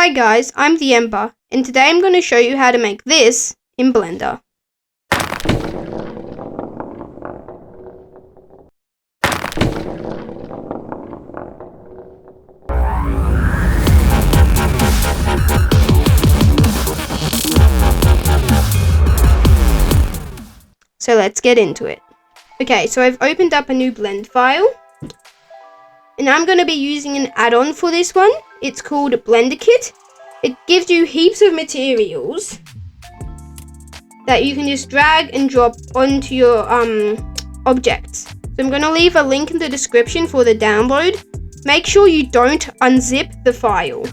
Hi guys, I'm the Ember, and today I'm going to show you how to make this in Blender. So let's get into it. Okay, so I've opened up a new blend file, and I'm going to be using an add-on for this one. It's called Blender Kit. It gives you heaps of materials that you can just drag and drop onto your objects. So I'm going to leave a link in the description for the download. Make sure you don't unzip the file.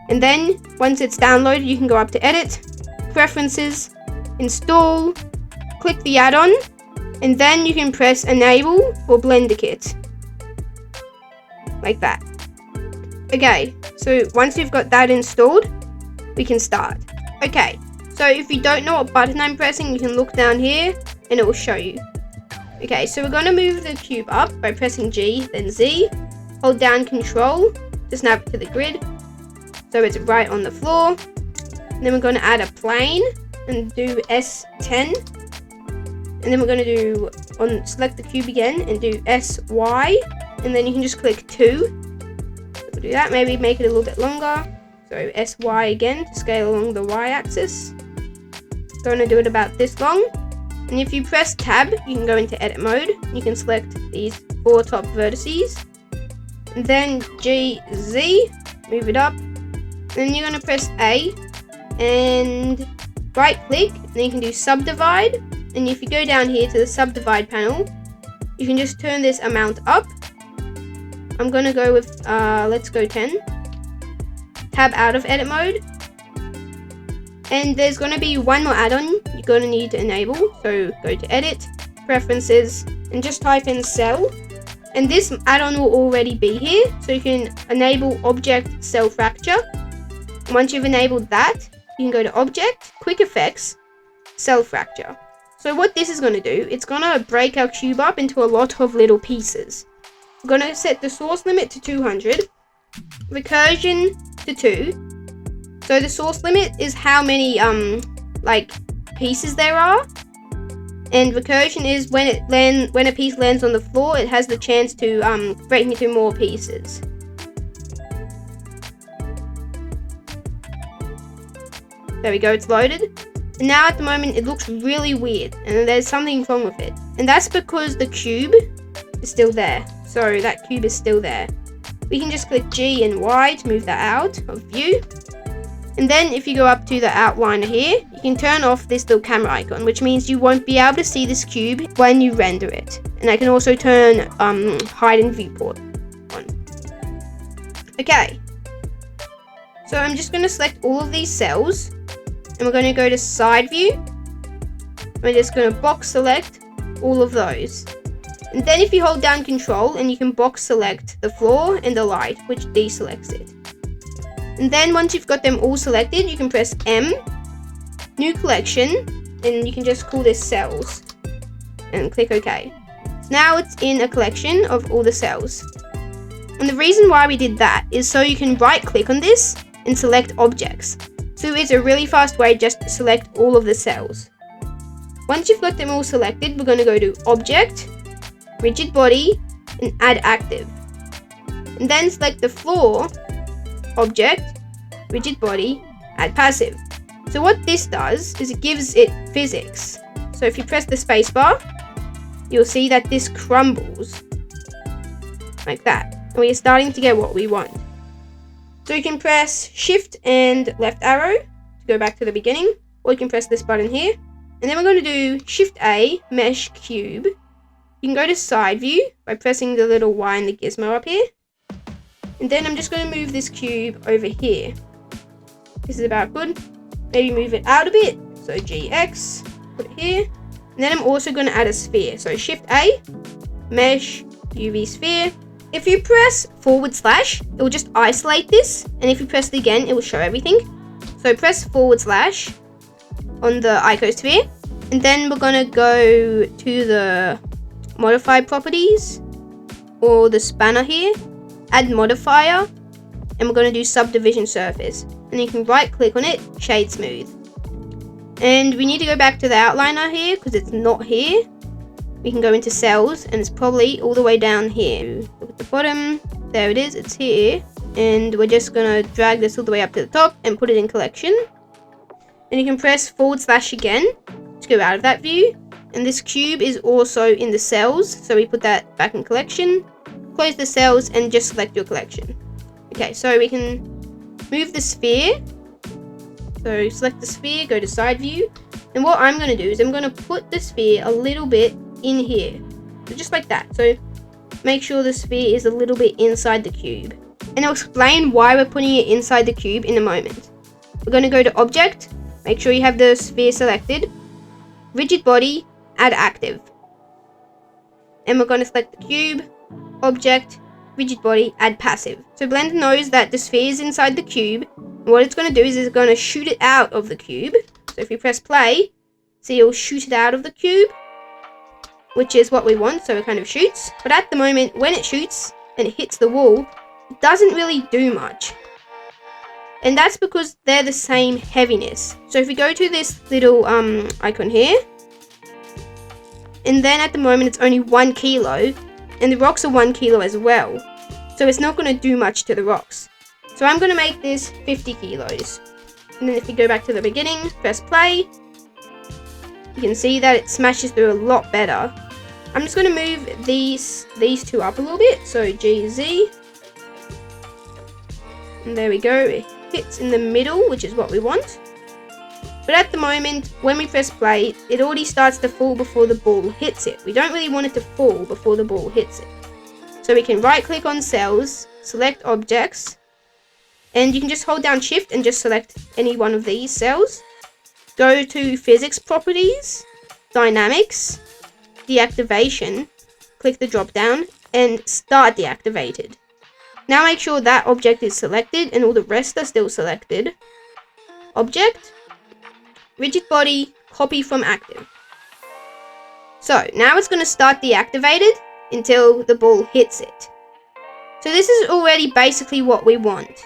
And then once it's downloaded, you can go up to Edit, Preferences, Install, click the add-on, and then you can press Enable for Blender Kit. Like that. Okay, so once you've got that installed, we can start. Okay, so if you don't know what button I'm pressing, you can look down here and it will show you. Okay, so we're going to move the cube up by pressing G, then Z. Hold down Control to snap it to the grid, so it's right on the floor. And then we're going to add a plane and do S10. And then we're going to do, select the cube again and do SY. And then you can just click 2. So we'll do that, maybe make it a little bit longer. So SY again to scale along the Y axis. Going to do it about this long. And if you press Tab, you can go into edit mode. You can select these 4 top vertices. And then G, Z, move it up. Then you're going to press A and right click. And then you can do subdivide. And if you go down here to the subdivide panel, you can just turn this amount up. I'm going to go with, let's go 10. Tab out of edit mode. And there's going to be one more add-on you're going to need to enable. So go to Edit, Preferences, and just type in Cell. And this add-on will already be here. So you can enable Object Cell Fracture. Once you've enabled that, you can go to Object, Quick Effects, Cell Fracture. So what this is going to do, it's going to break our cube up into a lot of little pieces. We're going to set the source limit to 200, recursion to 2. So the source limit is how many pieces there are, and recursion is when a piece lands on the floor, it has the chance to break into more pieces. There we go, it's loaded. And now at the moment it looks really weird, and there's something wrong with it, and that's because the cube is still there. So that cube is still there. We can just click G and Y to move that out of view. And then if you go up to the outliner here, you can turn off this little camera icon, which means you won't be able to see this cube when you render it. And I can also turn hide in viewport on. Okay. So I'm just going to select all of these cells, and we're going to go to side view. We're just going to box select all of those. And then if you hold down Control, and you can box select the floor and the light, which deselects it. And then once you've got them all selected, you can press M, New Collection, and you can just call this Cells, and click OK. So now it's in a collection of all the cells. And the reason why we did that is so you can right click on this and select objects. So it's a really fast way just to select all of the cells. Once you've got them all selected, we're going to go to Object, Rigid Body, and Add Active. And then select the floor, Object, Rigid Body, Add Passive. So what this does is it gives it physics. So if you press the spacebar, you'll see that this crumbles like that. And we are starting to get what we want. So you can press Shift and left arrow to go back to the beginning, or you can press this button here. And then we're going to do Shift A, Mesh Cube. You can go to side view by pressing the little Y and the gizmo up here. And then I'm just going to move this cube over here. This is about good. Maybe move it out a bit. So GX, put it here. And then I'm also going to add a sphere. So Shift A, Mesh, UV Sphere. If you press /, it will just isolate this. And if you press it again, it will show everything. So press / on the icosphere. And then we're going to go to the modify properties, or the spanner here, add modifier, and we're going to do subdivision surface. And and you can right click on it, shade smooth. And we need to go back to the outliner here because it's not here. We can go into cells and it's probably all the way down here. Look at the bottom, there it is, it's here. And we're just gonna drag this all the way up to the top and put it in collection. And you can press / again to go out of that view. And this cube is also in the cells, so we put that back in collection. Close the cells and just select your collection. Okay, so we can move the sphere. So select the sphere, go to side view. And what I'm going to do is I'm going to put the sphere a little bit in here. So just like that. So make sure the sphere is a little bit inside the cube. And I'll explain why we're putting it inside the cube in a moment. We're going to go to Object. Make sure you have the sphere selected. Rigid Body, Add Active. And we're going to select the cube, Object, Rigid Body, Add Passive. So Blender knows that the sphere is inside the cube. And what it's going to do is it's going to shoot it out of the cube. So if you press play, see it'll shoot it out of the cube, which is what we want, so it kind of shoots. But at the moment, when it shoots and it hits the wall, it doesn't really do much. And that's because they're the same heaviness. So if we go to this little icon here, and then at the moment it's only 1 kilo, and the rocks are 1 kilo as well. So it's not going to do much to the rocks. So I'm going to make this 50 kilos. And then if you go back to the beginning, press play, you can see that it smashes through a lot better. I'm just going to move these two up a little bit. So GZ. And there we go. It hits in the middle, which is what we want. But at the moment, when we press play, it already starts to fall before the ball hits it. We don't really want it to fall before the ball hits it. So we can right click on cells, select objects, and you can just hold down shift and just select any one of these cells. Go to physics properties, dynamics, deactivation, click the drop down and start deactivated. Now make sure that object is selected and all the rest are still selected. Object, rigid body, copy from active. So now it's going to start deactivated until the ball hits it. So this is already basically what we want.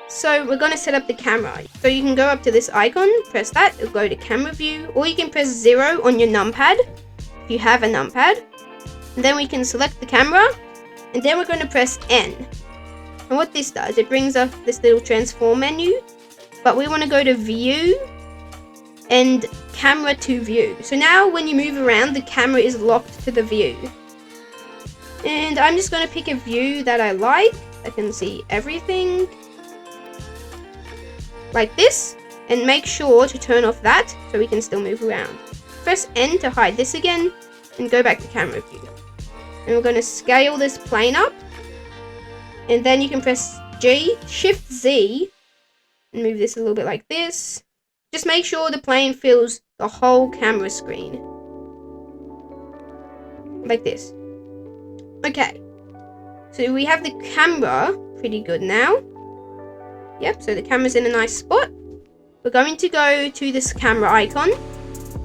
So we're going to set up the camera. So you can go up to this icon, press that, it'll go to camera view, or you can press 0 on your numpad if you have a numpad. And then we can select the camera, and then we're going to press N. And what this does, it brings up this little transform menu, but we want to go to view and camera to view. So now when you move around, the camera is locked to the view. And I'm just going to pick a view that I like. I can see everything like this, and make sure to turn off that so we can still move around. Press N to hide this again and go back to camera view. And we're going to scale this plane up, and then you can press G, Shift Z, and move this a little bit like this. Just make sure the plane fills the whole camera screen. Like this. Okay. So we have the camera pretty good now. Yep, so the camera's in a nice spot. We're going to go to this camera icon.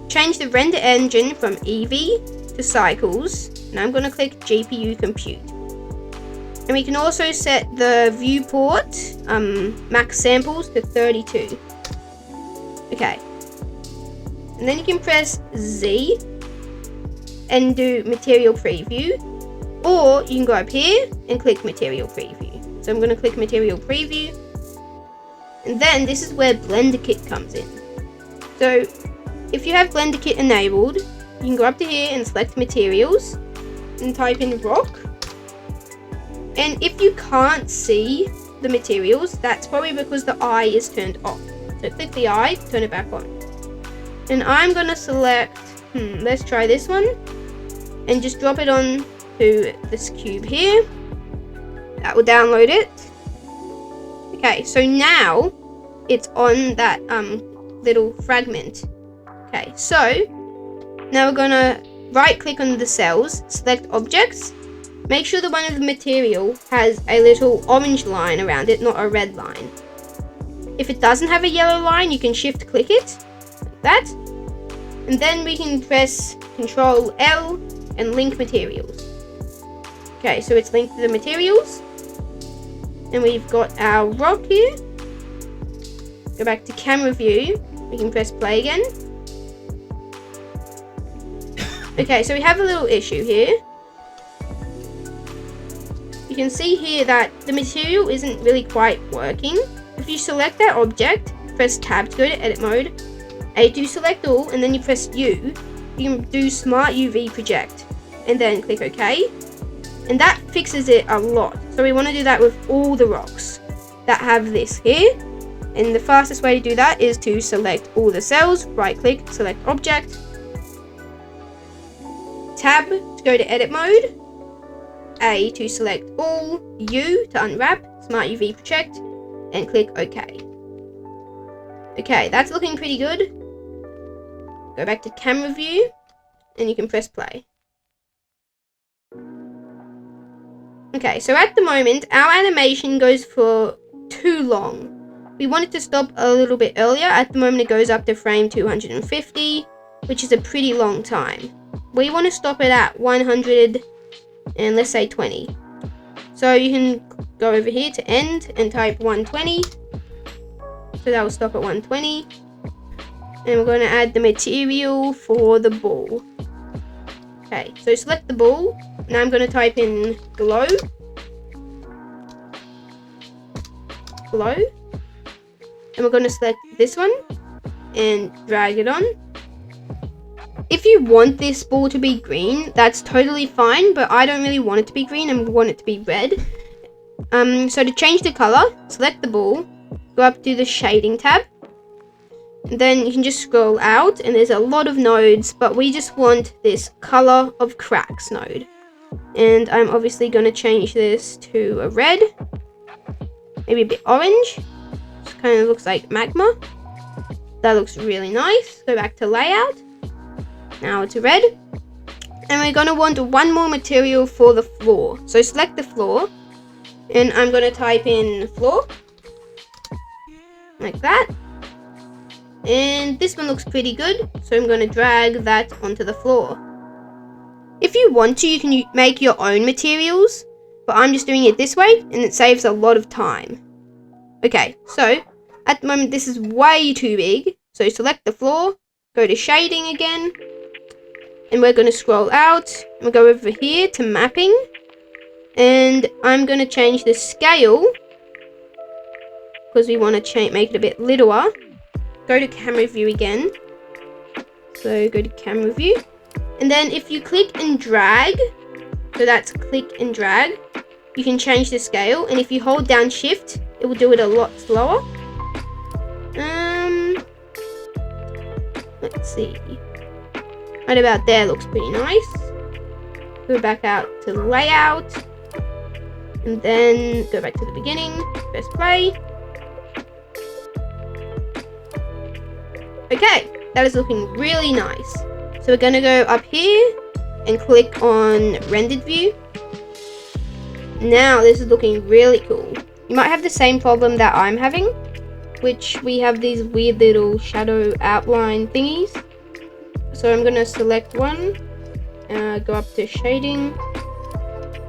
Change the render engine from Eevee to Cycles. And I'm going to click GPU Compute. And we can also set the viewport max samples to 32. Okay. And then you can press Z and do Material Preview. Or you can go up here and click Material Preview. So I'm going to click Material Preview. And then this is where Blender Kit comes in. So if you have Blender Kit enabled, you can go up to here and select Materials and type in Rock. And if you can't see the materials, that's probably because the eye is turned off. So click the eye, turn it back on. And I'm going to select, let's try this one. And just drop it on to this cube here. That will download it. Okay, so now it's on that little fragment. Okay, so now we're gonna right click on the cells, select objects, make sure the one of the material has a little orange line around it, not a red line. If it doesn't have a yellow line, you can shift click it, like that. And then we can press Control L and link materials. Okay, so it's linked to the materials. And we've got our rock here. Go back to camera view. We can press play again. Okay, so we have a little issue here. You can see here that the material isn't really quite working. If you select that object, press tab to go to edit mode, A to select all, and then you press U, you can do Smart UV Project, and then click OK. And that fixes it a lot. So we want to do that with all the rocks that have this here. And the fastest way to do that is to select all the cells, right click, select object, tab to go to edit mode, A to select all, U to unwrap, Smart UV Project, and click OK. Okay, that's looking pretty good. Go back to camera view, and you can press play. Okay, so at the moment, our animation goes for too long. We want it to stop a little bit earlier. At the moment, it goes up to frame 250, which is a pretty long time. We want to stop it at 100 and let's say 20. So you can go over here to end and type 120. So that will stop at 120. And we're going to add the material for the ball. Okay, so select the ball. Now I'm going to type in glow. Glow. And we're going to select this one and drag it on. If you want this ball to be green, that's totally fine, but I don't really want it to be green and want it to be red. So to change the color, select the ball, go up to the shading tab. Then you can just scroll out and there's a lot of nodes, but we just want this color of cracks node. And I'm obviously going to change this to a red, maybe a bit orange. Just kind of looks like magma. That looks really nice. Go back to layout. Now it's a red. And we're going to want one more material for the floor. So select the floor. And I'm going to type in floor. Like that. And this one looks pretty good. So I'm going to drag that onto the floor. If you want to, you can make your own materials. But I'm just doing it this way. And it saves a lot of time. Okay, so at the moment this is way too big. So select the floor. Go to shading again. And we're going to scroll out. And we'll go over here to mapping. And I'm going to change the scale. Because we want to make it a bit littler. Go to camera view again. So go to camera view. And then if you click and drag. So that's click and drag. You can change the scale. And if you hold down shift, it will do it a lot slower. Let's see. Right about there looks pretty nice. Go back out to layout. And then go back to the beginning. Press play. Okay, that is looking really nice. So we're going to go up here and click on rendered view. Now this is looking really cool. You might have the same problem that I'm having, which we have these weird little shadow outline thingies. So I'm going to select one, go up to shading,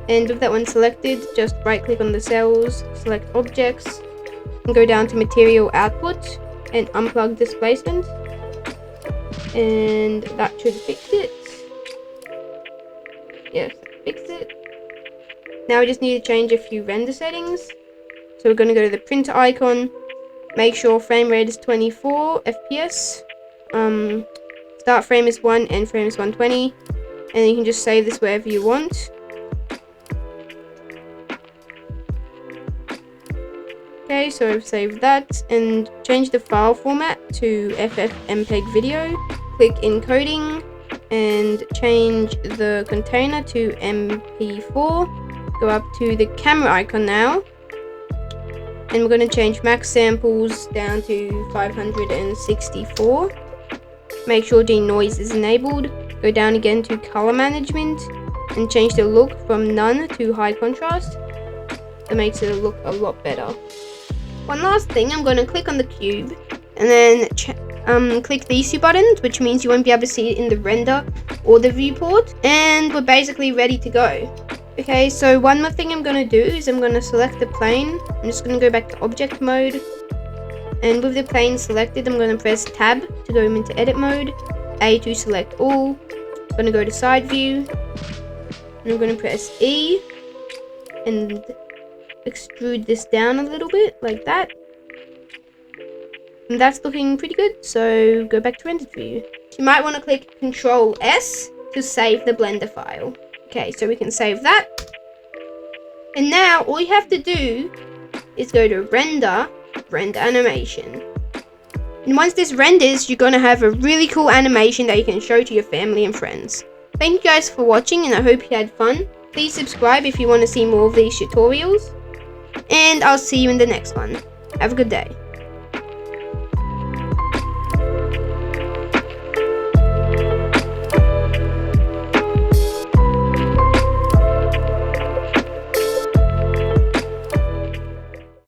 and with that one selected, just right click on the cells, select objects, and go down to material output and unplug displacement, and that should fix it. Yes, fix it. Now we just need to change a few render settings. So we're going to go to the printer icon, make sure frame rate is 24 FPS, start frame is 1, end frame is 120, and you can just save this wherever you want. Okay, so I've saved that, and change the file format to FFmpeg video. Click encoding, and change the container to MP4. Go up to the camera icon now, and we're going to change max samples down to 564. Make sure denoise is enabled. Go down again to color management and change the look from none to high contrast. That makes it look a lot better. One last thing, I'm going to click on the cube and then click these two buttons, which means you won't be able to see it in the render or the viewport, and we're basically ready to go. Okay, so one more thing I'm going to do is I'm going to select the plane. I'm just going to go back to object mode, And with the plane selected, I'm going to press tab to go into edit mode, A to select all. I'm going to go to side view, and I'm going to press E and extrude this down a little bit like that. And that's looking pretty good, so go back to render view. You might want to click Control S to save the Blender file. Okay, so we can save that. And now all you have to do is go to render animation. And once this renders, you're going to have a really cool animation that you can show to your family and friends. Thank you guys for watching, and I hope you had fun. Please subscribe if you want to see more of these tutorials. And I'll see you in the next one. Have a good day.